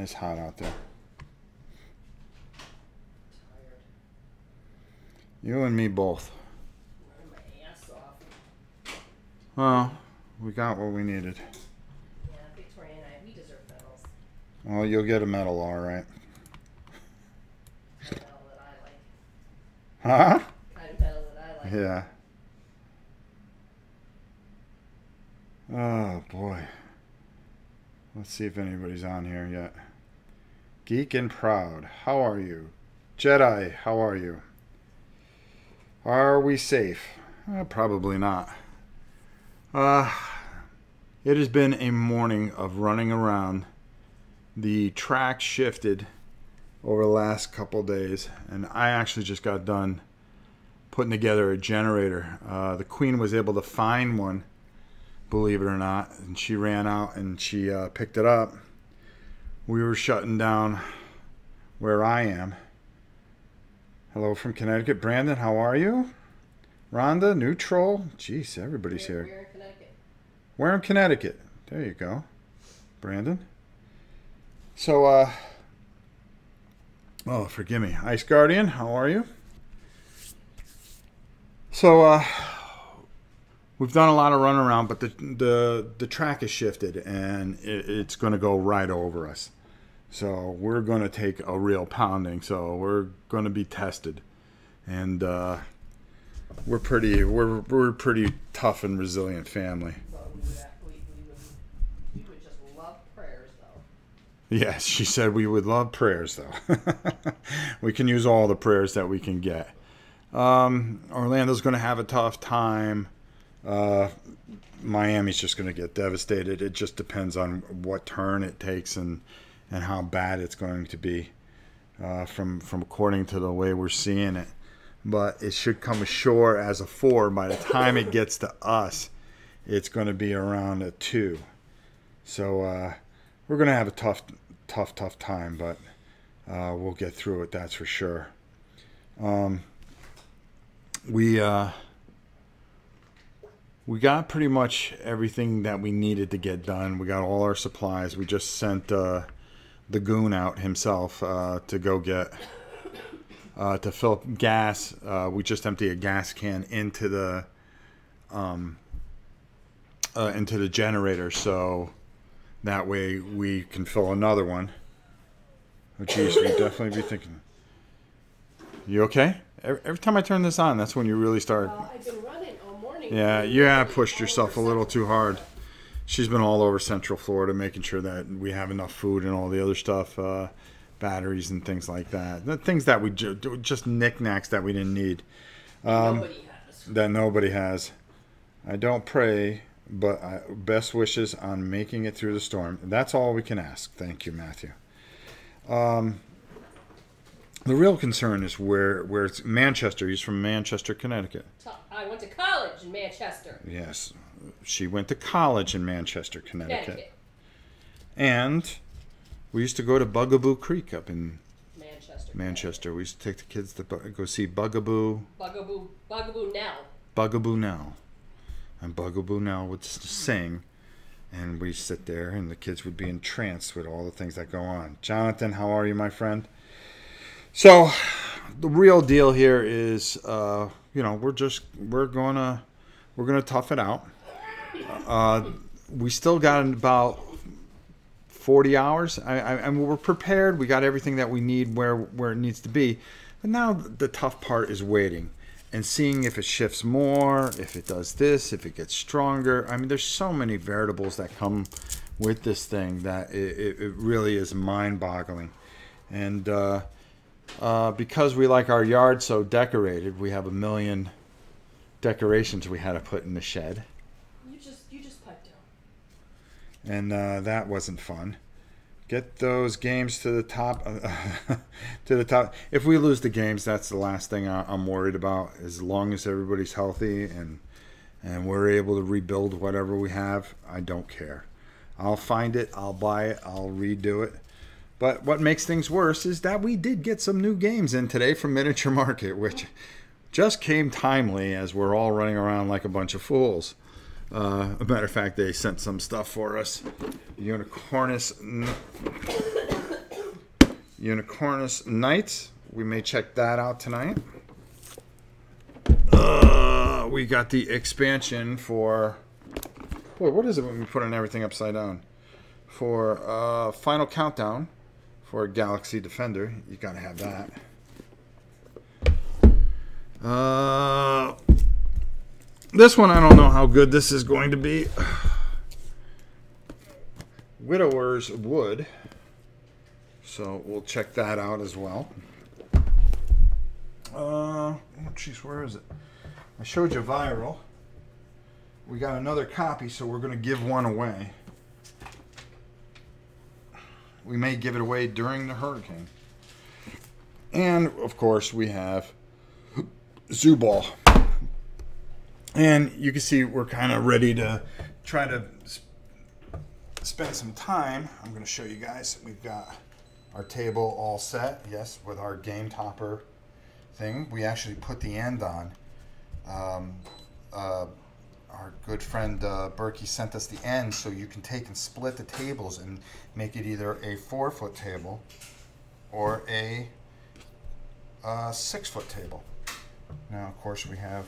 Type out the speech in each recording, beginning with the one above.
it's hot out there. Tired. You and me both. Running my ass off. Well, we got what we needed. Yeah, Victoria and I, we deserve medals. Well, you'll get a medal, all right. Kind of medal that I like. Huh? Kind of medal that I like. Yeah. Oh, boy. Let's see if anybody's on here yet. Geek and Proud, how are you? Jedi, how are you? Are we safe? Probably not. It has been a morning of running around. The track shifted over the last couple days, and I actually just got done putting together a generator. The Queen was able to find one, believe it or not, and she ran out and she picked it up. We were shutting down where I am. Hello from Connecticut. Brandon, how are you? Rhonda, Neutral. Jeez, everybody's here. We're in Connecticut. We're in Connecticut. There you go. Brandon. So, oh, forgive me. Ice Guardian, how are you? So, we've done a lot of run around, but the track has shifted, and it's going to go right over us. So we're going to take a real pounding. So we're going to be tested, and we're pretty tough and resilient family. But we would just love prayers, though. Yes, she said we would love prayers, though. We can use all the prayers that we can get. Orlando's going to have a tough time. Miami's just going to get devastated. It just depends on what turn it takes and how bad it's going to be from according to the way we're seeing it. But it should come ashore as a 4. By the time it gets to us, it's going to be around a 2. So we're going to have a tough time, but we'll get through it, that's for sure. We got pretty much everything that we needed to get done. We got all our supplies. We just sent the goon out himself to go get to fill up gas. We just emptied a gas can into the generator, so that way we can fill another one. Oh, geez, we'd definitely be thinking. You okay? Every time I turn this on, that's when you really start. I've been running all morning. Yeah, you have pushed yourself a little too hard. She's been all over Central Florida making sure that we have enough food and all the other stuff, batteries and things like that. The things that we just knickknacks that we didn't need. Nobody has. That nobody has. I don't pray, but best wishes on making it through the storm. That's all we can ask. Thank you, Matthew. The real concern is where it's Manchester. He's from Manchester, Connecticut. I went to college in Manchester. Yes. She went to college in Manchester, Connecticut. And we used to go to Bugaboo Creek up in Manchester. We used to take the kids to go see Bugaboo Nell. Bugaboo Nell. And Bugaboo Nell would sing. And we'd sit there, and the kids would be entranced with all the things that go on. Jonathan, how are you, my friend? So, the real deal here is, we're gonna tough it out. We still got about 40 hours. I mean, we're prepared. We got everything that we need where it needs to be. But now the tough part is waiting and seeing if it shifts more, if it does this, if it gets stronger. I mean, there's so many variables that come with this thing that it really is mind-boggling. And because we like our yard so decorated, we have a million decorations we had to put in the shed. You just piped down. And that wasn't fun. Get those games to the top. To the top. If we lose the games, that's the last thing I'm worried about. As long as everybody's healthy and we're able to rebuild whatever we have, I don't care. I'll find it. I'll buy it. I'll redo it. But what makes things worse is that we did get some new games in today from Miniature Market, which just came timely as we're all running around like a bunch of fools. A matter of fact, they sent some stuff for us. Unicornus Unicornus Knights. We may check that out tonight. We got the expansion for... Boy, what is it when we put on everything upside down? For Final Countdown for Galaxy Defender. You gotta have that. This one, I don't know how good this is going to be. Widower's Wood. So we'll check that out as well. Oh, jeez, where is it? I showed you Viral. We got another copy, so we're going to give one away. We may give it away during the hurricane. And, of course, we have Zoo Ball. And you can see we're kind of ready to try to spend some time. I'm going to show you guys. We've got our table all set, yes, with our game topper thing. We actually put the end on. Our good friend Berkey sent us the end so you can take and split the tables and make it either a 4-foot table or a 6-foot table. Now, of course, we have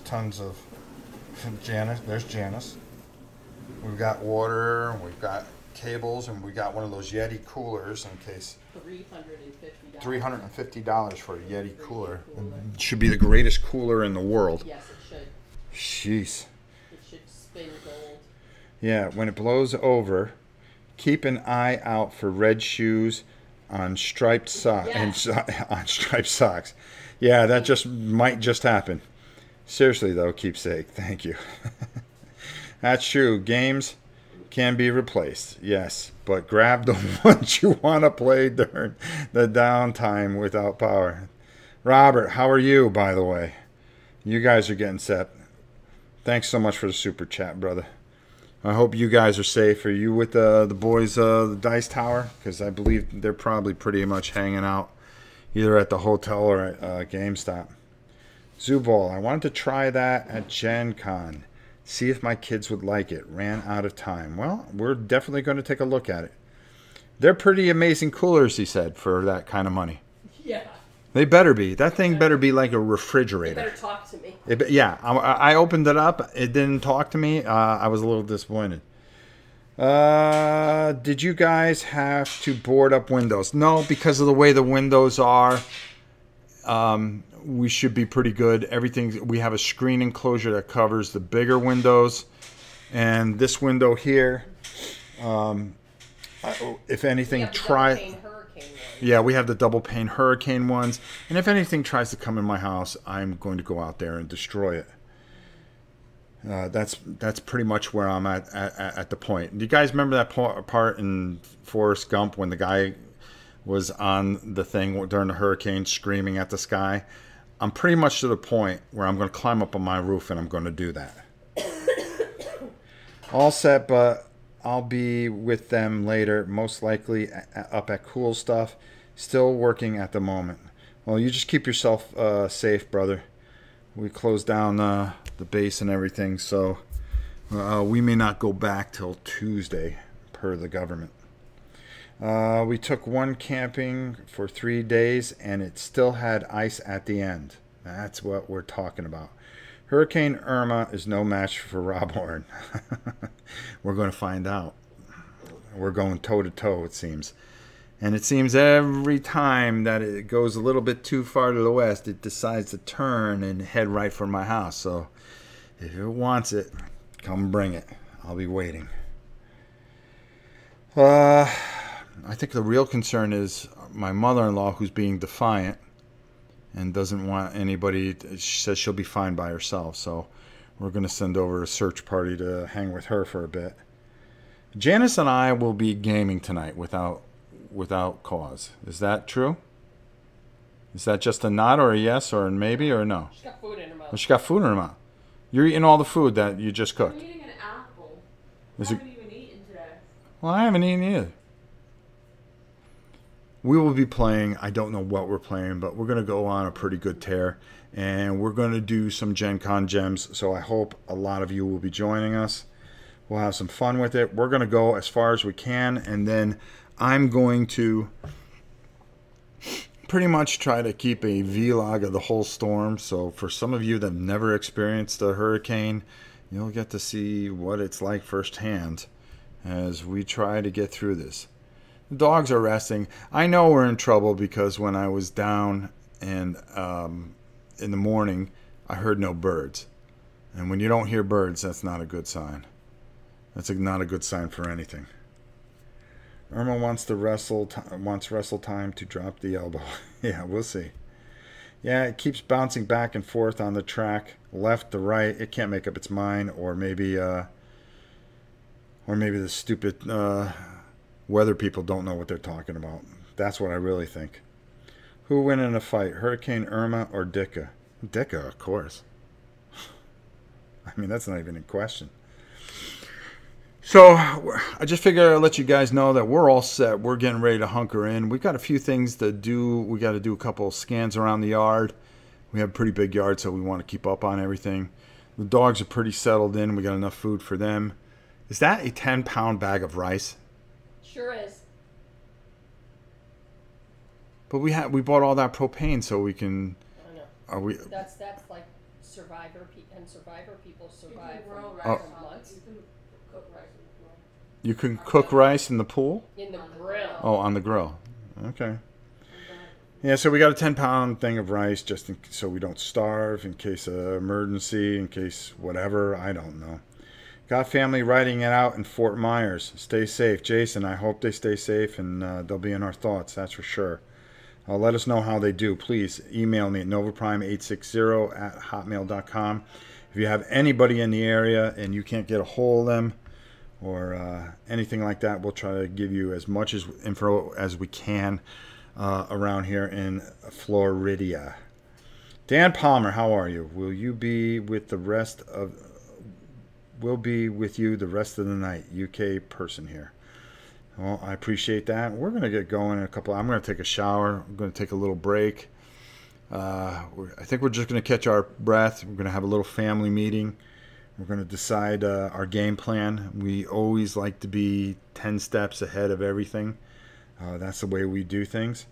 tons of Janice. There's Janice. We've got water, we've got cables, and we got one of those Yeti coolers in case. $350 for a Yeti cooler. It should be the greatest cooler in the world. Yes, it should. Jeez. It should spin gold. Yeah, when it blows over, keep an eye out for red shoes on striped socks. Yes. On striped socks. Yeah, that just might just happen. Seriously though, keepsake. Thank you. That's true. Games can be replaced, yes, but grab the ones you want to play during the downtime without power. Robert, how are you, by the way? You guys are getting set. Thanks so much for the super chat, brother. I hope you guys are safe. Are you with the boys, the Dice Tower? Because I believe they're probably pretty much hanging out either at the hotel or at GameStop. Zubal, I wanted to try that at Gen Con. See if my kids would like it. Ran out of time. Well, we're definitely going to take a look at it. They're pretty amazing coolers, he said, for that kind of money. Yeah. They better be. That thing better be like a refrigerator. They better talk to me. Yeah, I opened it up. It didn't talk to me. I was a little disappointed. Did you guys have to board up windows? No, because of the way the windows are. We should be pretty good. Everything, we have a screen enclosure that covers the bigger windows, and this window here, if anything, yeah, we have the double pane hurricane ones, and if anything tries to come in my house, I'm going to go out there and destroy it. That's pretty much where I'm at the point. Do you guys remember that part in Forrest Gump when the guy was on the thing during the hurricane screaming at the sky? I'm pretty much to the point where I'm going to climb up on my roof and I'm going to do that. All set, but I'll be with them later, most likely up at Cool Stuff. Still working at the moment. Well, you just keep yourself safe, brother. We closed down the base and everything, so we may not go back till Tuesday, per the government. We took one camping for 3 days, and it still had ice at the end. That's what we're talking about. Hurricane Irma is no match for Rob Horn. We're going to find out. We're going toe-to-toe, it seems. And it seems every time that it goes a little bit too far to the west, it decides to turn and head right for my house. So if it wants it, come bring it. I'll be waiting. I think the real concern is my mother-in-law, who's being defiant and doesn't want anybody. She says she'll be fine by herself. So we're going to send over a search party to hang with her for a bit. Janice and I will be gaming tonight without cause. Is that true? Is that just a nod or a yes or a maybe or a no? She's got food in her mouth. Well, she got food in her mouth. You're eating all the food that you just cooked. I'm eating an apple. Is I it? haven't even eaten today. Well, I haven't eaten either. We will be playing. I don't know what we're playing, but we're going to go on a pretty good tear. And we're going to do some Gen Con gems. So I hope a lot of you will be joining us. We'll have some fun with it. We're going to go as far as we can. And then I'm going to pretty much try to keep a vlog of the whole storm. So for some of you that have never experienced a hurricane, you'll get to see what it's like firsthand as we try to get through this. The dogs are resting. I know we're in trouble because when I was down and in the morning, I heard no birds. And when you don't hear birds, that's not a good sign. That's not a good sign for anything. Irma wants wrestle time to drop the elbow. Yeah, we'll see. Yeah, it keeps bouncing back and forth on the track, left to right. It can't make up its mind, or maybe the stupid weather people don't know what they're talking about. That's what I really think. Who win in a fight, Hurricane Irma or Dicka? Dicka, of course. I mean, that's not even in question. So I just figured I'd let you guys know that we're all set. We're getting ready to hunker in. We've got a few things to do. We got to do a couple of scans around the yard. We have a pretty big yard, so we want to keep up on everything. The dogs are pretty settled in. We got enough food for them. Is that a 10-pound bag of rice? Sure is. But we bought all that propane so we can. I know. Are we? That's like survivor people survive You can grow for rice months. You can cook rice in the pool. You can cook rice in the pool? In the grill. Oh, on the grill. Okay. Yeah, so we got a 10-pound thing of rice just so we don't starve in case of emergency, in case whatever. I don't know. Got family riding it out in Fort Myers. Stay safe. Jason, I hope they stay safe and they'll be in our thoughts, that's for sure. Let us know how they do. Please email me at novaprime860@hotmail.com. If you have anybody in the area and you can't get a hold of them or anything like that, we'll try to give you as much info as we can around here in Florida. Dan Palmer, how are you? Will be with you the rest of the night. UK person here. Well, I appreciate that. We're going to get going in a couple. I'm going to take a shower. I'm going to take a little break. I think we're just going to catch our breath. We're going to have a little family meeting. We're going to decide our game plan. We always like to be 10 steps ahead of everything. That's the way we do things.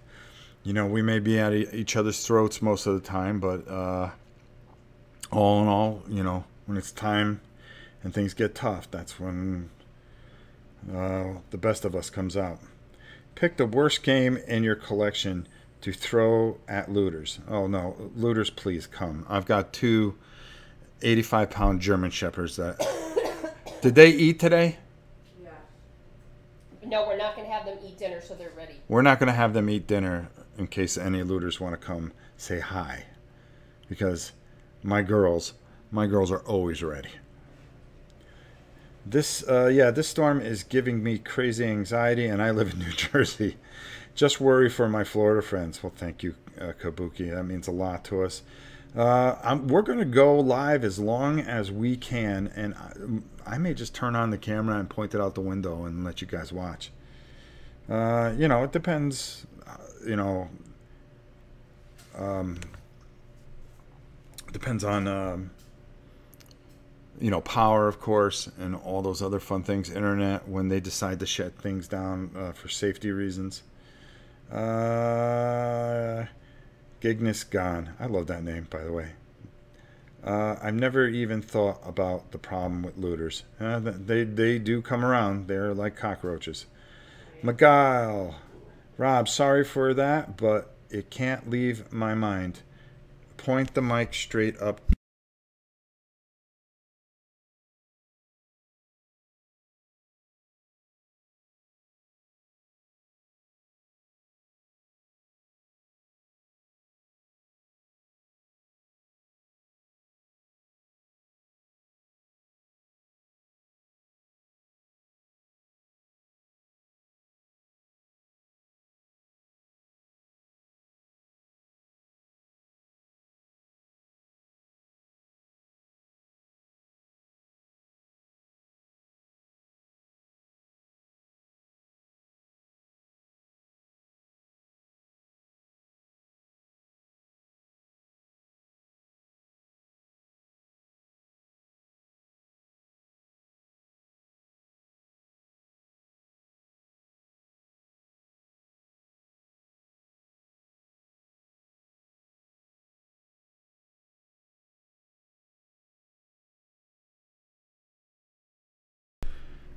You know, we may be at each other's throats most of the time, but all in all, you know, when it's time and things get tough, that's when the best of us comes out. Pick the worst game in your collection to throw at looters. Oh no, looters, please come. I've got two 85-pound German Shepherds that. Did they eat today? Yeah. No, we're not going to have them eat dinner, so they're ready. We're not going to have them eat dinner in case any looters want to come say hi, because my girls are always ready. This storm is giving me crazy anxiety, and I live in New Jersey. Just worry for my Florida friends. Well, thank you, Kabuki. That means a lot to us. We're going to go live as long as we can, and I may just turn on the camera and point it out the window and let you guys watch. You know, it depends. Depends on power, of course, and all those other fun things. Internet, when they decide to shut things down for safety reasons. Gignus Gone. I love that name, by the way. I've never even thought about the problem with looters. They do come around. They're like cockroaches. Miguel. Rob, sorry for that, but it can't leave my mind. Point the mic straight up.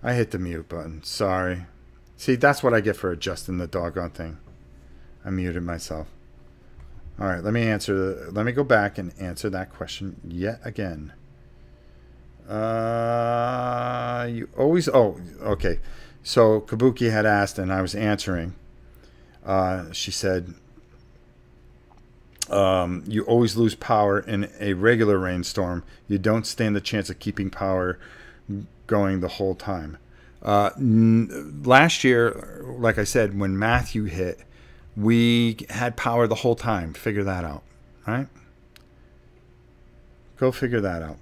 I hit the mute button. Sorry. See, that's what I get for adjusting the doggone thing. I muted myself. All right, let me go back and answer that question yet again. You always, oh, okay. So Kabuki had asked, and I was answering. She said, you always lose power in a regular rainstorm. You don't stand the chance of keeping power going the whole time. Last year, like I said, when Matthew hit, we had power the whole time. Figure that out, right? Go figure that out.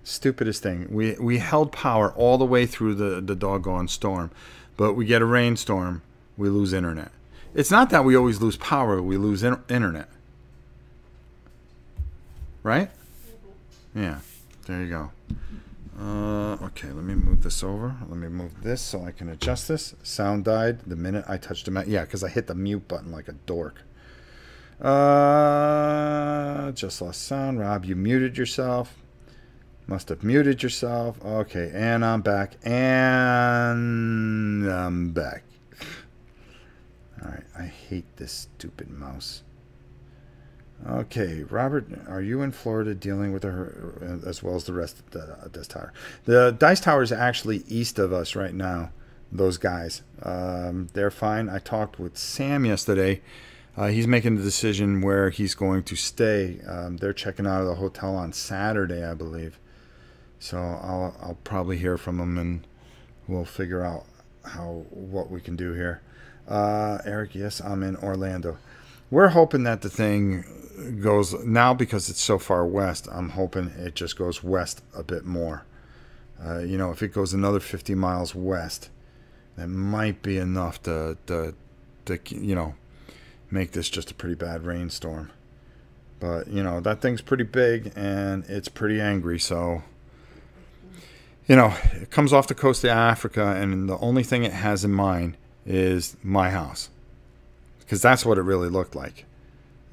Stupidest thing. We held power all the way through the doggone storm, but we get a rainstorm, we lose internet. It's not that we always lose power, we lose internet. Right? Yeah, there you go. Okay, let me move this over. Let me move this so I can adjust this. Sound died the minute I touched the yeah, because I hit the mute button like a dork. Just lost sound. Rob, you muted yourself. Must have muted yourself. Okay, and I'm back. And I'm back. Alright, I hate this stupid mouse. Okay, Robert, are you in Florida dealing with her as well as the rest of the Dice Tower? The Dice Tower is actually east of us right now, those guys. They're fine. I talked with Sam yesterday. He's making the decision where he's going to stay. They're checking out of the hotel on Saturday, I believe. So I'll probably hear from him, and we'll figure out what we can do here. Eric, yes, I'm in Orlando. We're hoping that the thing goes now because it's so far west. I'm hoping it just goes west a bit more. You know, if it goes another 50 miles west, that might be enough to you know, make this just a pretty bad rainstorm. But you know, that thing's pretty big and it's pretty angry, so you know, it comes off the coast of Africa, and the only thing it has in mind is my house, because that's what it really looked like.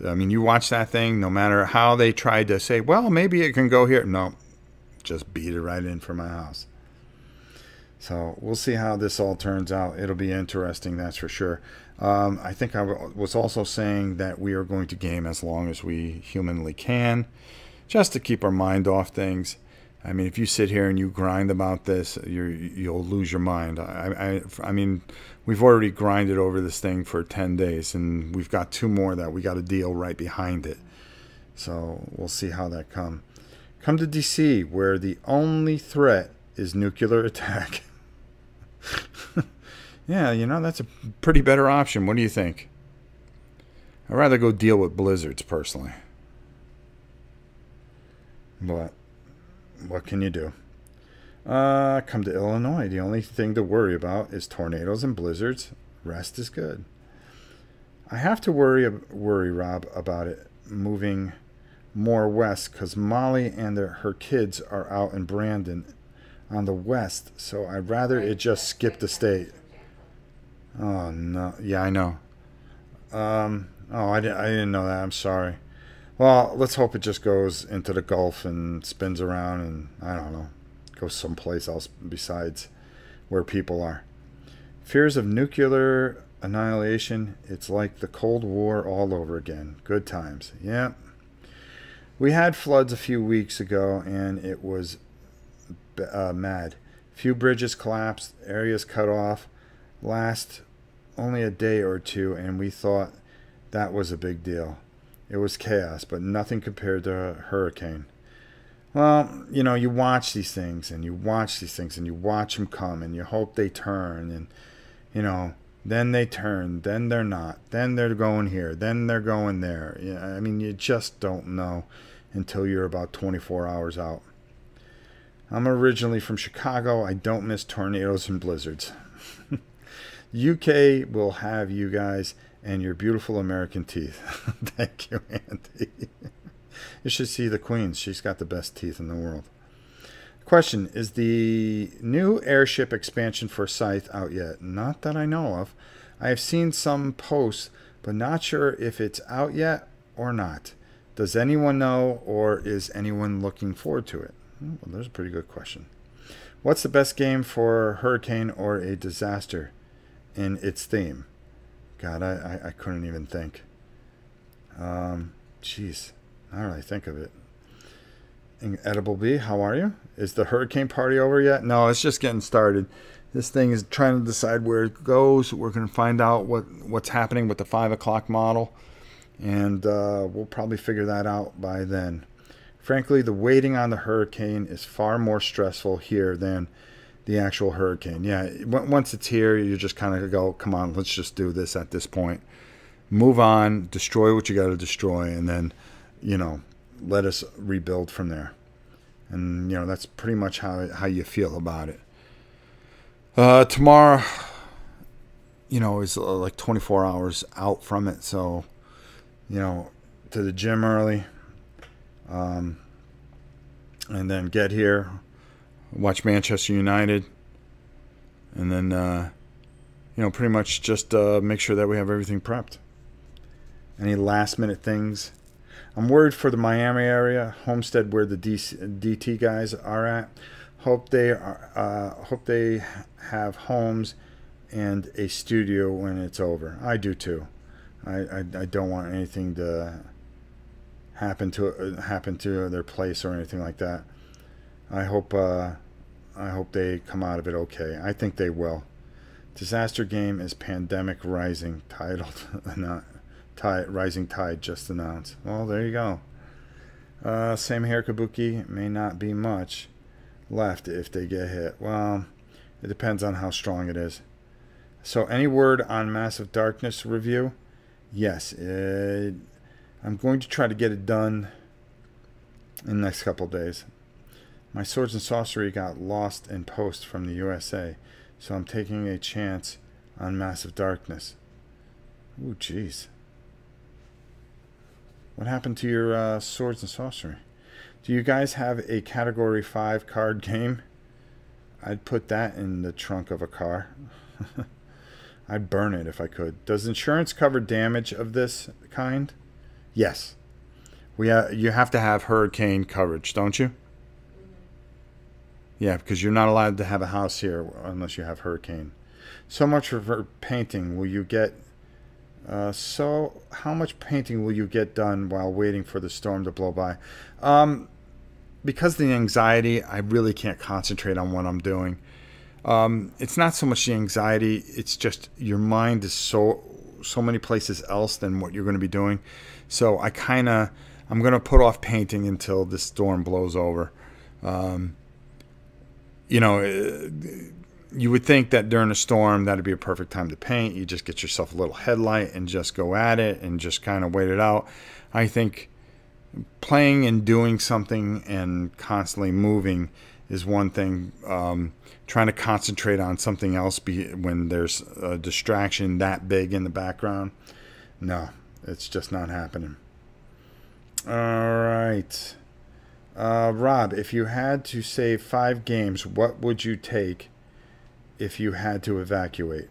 I mean, you watch that thing, no matter how they tried to say, well, maybe it can go here. No, just beat it right in for my house. So we'll see how this all turns out. It'll be interesting, that's for sure. I think I was also saying that we are going to game as long as we humanly can, just to keep our mind off things. I mean, if you sit here and you grind about this, you'll lose your mind. I mean, we've already grinded over this thing for 10 days, and we've got 2 more that we got to deal right behind it. So we'll see how that comes. Come to D.C., where the only threat is nuclear attack. Yeah, you know, that's a pretty better option. What do you think? I'd rather go deal with blizzards, personally. But what can you do? Come to Illinois. The only thing to worry about is tornadoes and blizzards. Rest is good. I have to worry, Rob, about it moving more west, because Molly and her kids are out in Brandon on the west, so I'd rather it just skip the state. Oh, no. Yeah, I know. Oh, I didn't know that. I'm sorry. Well, let's hope it just goes into the Gulf and spins around and, I don't know, goes someplace else besides where people are. Fears of nuclear annihilation. It's like the Cold War all over again. Good times. Yeah. We had floods a few weeks ago, and it was mad. Few bridges collapsed, areas cut off. Last only a day or two, and we thought that was a big deal. It was chaos, but nothing compared to a hurricane. Well, you know, you watch these things, and you watch these things, and you watch them come, and you hope they turn, and, you know, then they turn, then they're not, then they're going here, then they're going there. Yeah, I mean, you just don't know until you're about 24 hours out. I'm originally from Chicago. I don't miss tornadoes and blizzards. UK will have you guys and your beautiful American teeth. Thank you, Andy. You should see the Queen's. She's got the best teeth in the world. Question, is the new airship expansion for Scythe out yet? Not that I know of. I have seen some posts, but not sure if it's out yet or not. Does anyone know, or is anyone looking forward to it? Well, there's a pretty good question. What's the best game for hurricane or a disaster in its theme? God, I couldn't even think. Jeez, I don't really think of it. Edible Bee, how are you? Is the hurricane party over yet? No, it's just getting started. This thing is trying to decide where it goes. We're going to find out what's happening with the 5 o'clock model. And we'll probably figure that out by then. Frankly, the waiting on the hurricane is far more stressful here than the actual hurricane. Yeah, once it's here, you just kind of go, come on, let's just do this at this point. Move on, destroy what you got to destroy, and then, let us rebuild from there. And, that's pretty much how you feel about it. Tomorrow, is like 24 hours out from it. So, to the gym early. And then get here, watch Manchester United. And then, pretty much just make sure that we have everything prepped. Any last minute things? I'm worried for the Miami area, Homestead, where the DT guys are at. Hope they have homes and a studio when it's over. I do too. I don't want anything to happen to their place or anything like that. I hope they come out of it okay. I think they will. Disaster game is Pandemic Rising, titled not. Rising Tide just announced. Well, there you go. Same here, Kabuki. May not be much left if they get hit. Well, it depends on how strong it is. So, any word on Massive Darkness review? Yes. I'm going to try to get it done in the next couple of days. My Swords and Sorcery got lost in post from the USA, so I'm taking a chance on Massive Darkness. Ooh, jeez. What happened to your Swords and Sorcery? Do you guys have a Category 5 card game? I'd put that in the trunk of a car. I'd burn it if I could. Does insurance cover damage of this kind? Yes. You have to have hurricane coverage, don't you? Yeah, because you're not allowed to have a house here unless you have hurricane. So much for painting. Will you get... So, how much painting will you get done while waiting for the storm to blow by? Because of the anxiety, I really can't concentrate on what I'm doing. It's not so much the anxiety, it's just your mind is so many places else than what you're going to be doing. So, I'm going to put off painting until this storm blows over. You would think that during a storm, that'd be a perfect time to paint. You just get yourself a little headlight and just go at it and just kind of wait it out. I think playing and doing something and constantly moving is one thing. Trying to concentrate on something else when there's a distraction that big in the background, no, it's just not happening. All right. Rob, if you had to save 5 games, what would you take if you had to evacuate?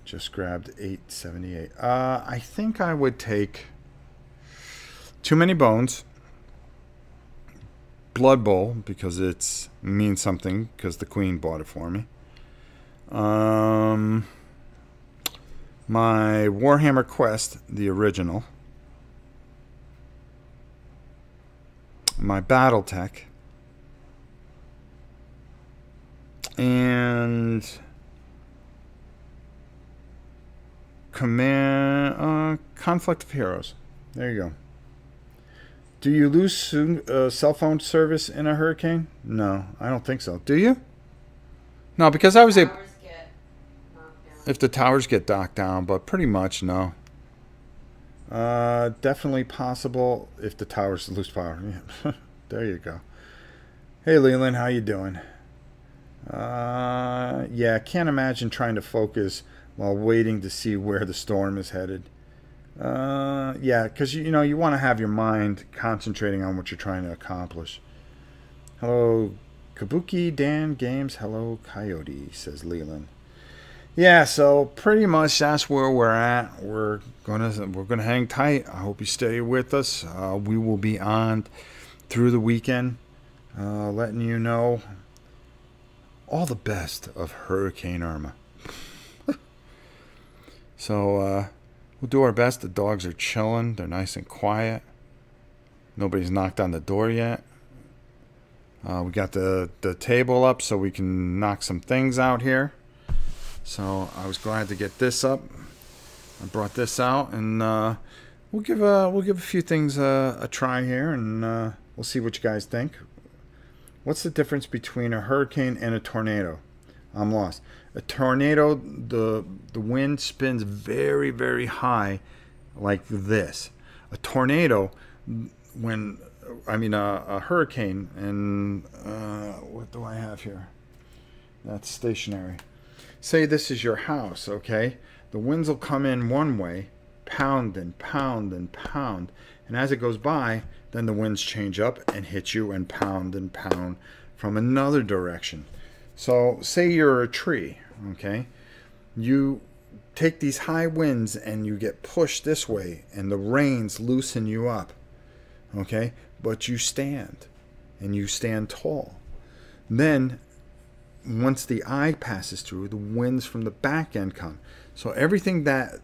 Just grabbed 878. I think I would take Too Many Bones, Blood Bowl, because it means something, because the Queen bought it for me. My Warhammer Quest, the original. My Battletech. And Conflict of Heroes. There you go. Do you lose cell phone service in a hurricane? No, I don't think so. Do you? No, because I was able... If the towers get knocked down, but pretty much no. Definitely possible if the towers lose power. Yeah. There you go. Hey, Leland, how you doing? Yeah, can't imagine trying to focus while waiting to see where the storm is headed. Yeah, because you want to have your mind concentrating on what you're trying to accomplish. Hello, Kabuki Dan Games. Hello, Coyote, says Leland. Yeah, so pretty much that's where we're at. We're gonna hang tight. I hope you stay with us. We will be on through the weekend, letting you know all the best of Hurricane Irma. So we'll do our best. The dogs are chilling. They're nice and quiet. Nobody's knocked on the door yet. We got the table up so we can knock some things out here. So I was glad to get this up. I brought this out, and we'll give a few things a try here, and we'll see what you guys think. What's the difference between a hurricane and a tornado? I'm lost. A tornado, the wind spins very, very high, like this. A tornado, a hurricane, and what do I have here? That's stationary. Say this is your house, okay? The winds will come in one way, pound and pound and pound, and as it goes by, then the winds change up and hit you and pound from another direction. So say you're a tree, okay? You take these high winds and you get pushed this way, and the rains loosen you up, okay? But you stand, and you stand tall. Then once the eye passes through, the winds from the back end come. So everything that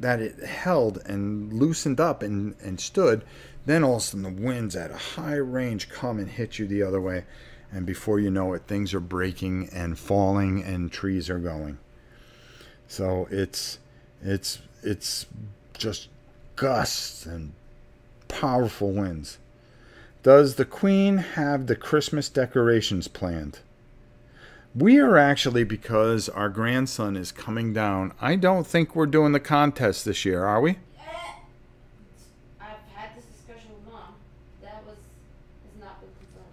it held and loosened up and stood, then all of a sudden the winds at a high range come and hit you the other way, and before you know it, things are breaking and falling and trees are going. So it's just gusts and powerful winds. Does the Queen have the Christmas decorations planned? We are actually, because our grandson is coming down, I don't think we're doing the contest this year, are we? I've had this discussion with Mom. That has not been confirmed.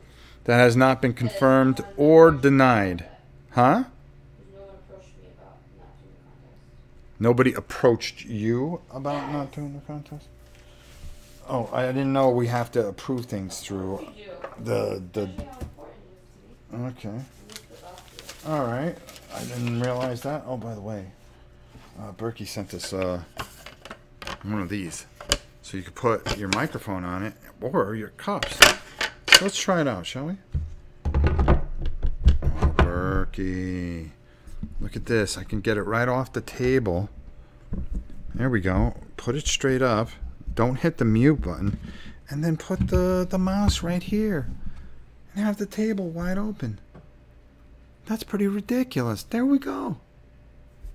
That has not been confirmed or denied. Huh? No one approached me about not doing the contest. Nobody approached you about not doing the contest? Oh, I didn't know we have to approve things through We do. the Especially how important it is to me. okay. I need to put off to it. All right. I didn't realize that. Oh, by the way, Berkey sent us one of these, so you could put your microphone on it or your cups. So let's try it out, shall we? Oh, Berkey, look at this. I can get it right off the table. There we go. Put it straight up. Don't hit the mute button, and then put the mouse right here, and have the table wide open. That's pretty ridiculous. There we go.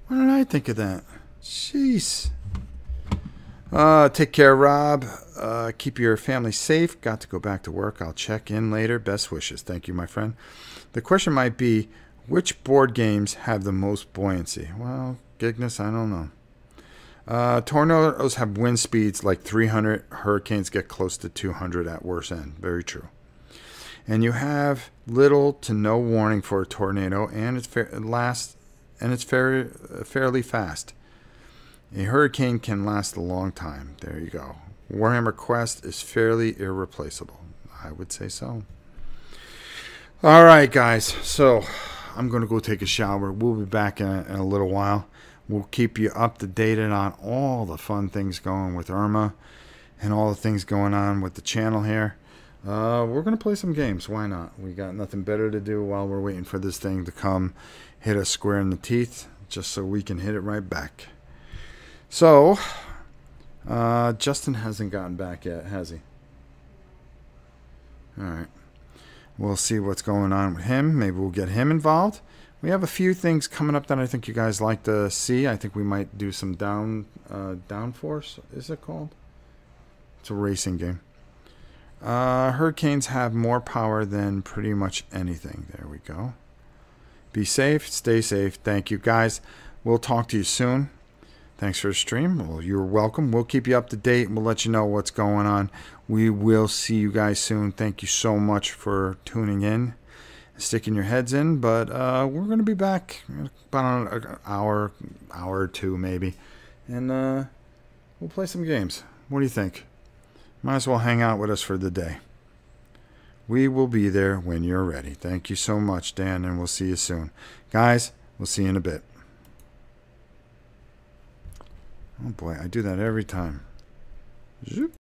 Why didn't I think of that? Jeez. Take care, Rob. Keep your family safe. Got to go back to work. I'll check in later. Best wishes. Thank you, my friend. The question might be, which board games have the most buoyancy? Well, Gignus, I don't know. Tornadoes have wind speeds like 300. Hurricanes get close to 200 at worst end. Very true. And you have little to no warning for a tornado, and it's fairly fast. A hurricane can last a long time. There you go. Warhammer Quest is fairly irreplaceable. I would say so. All right, guys. So I'm going to go take a shower. We'll be back in a little while. We'll keep you up to date on all the fun things going with Irma and all the things going on with the channel here. We're going to play some games. Why not? We got nothing better to do while we're waiting for this thing to come hit us square in the teeth, just so we can hit it right back. So, Justin hasn't gotten back yet, has he? All right. We'll see what's going on with him. Maybe we'll get him involved. We have a few things coming up that I think you guys like to see. I think we might do some downforce, is it called? It's a racing game. Hurricanes have more power than pretty much anything. There we go. Be safe. Stay safe. Thank you, guys. We'll talk to you soon. Thanks for the stream. Well, you're welcome. We'll keep you up to date, and we'll let you know what's going on. We will see you guys soon. Thank you so much for tuning in, sticking your heads in. But we're going to be back about an hour or two maybe, and we'll play some games. What do you think? Might as well hang out with us for the day. We will be there when you're ready. Thank you so much, Dan, and we'll see you soon. Guys, we'll see you in a bit. Oh boy, I do that every time. Zoop.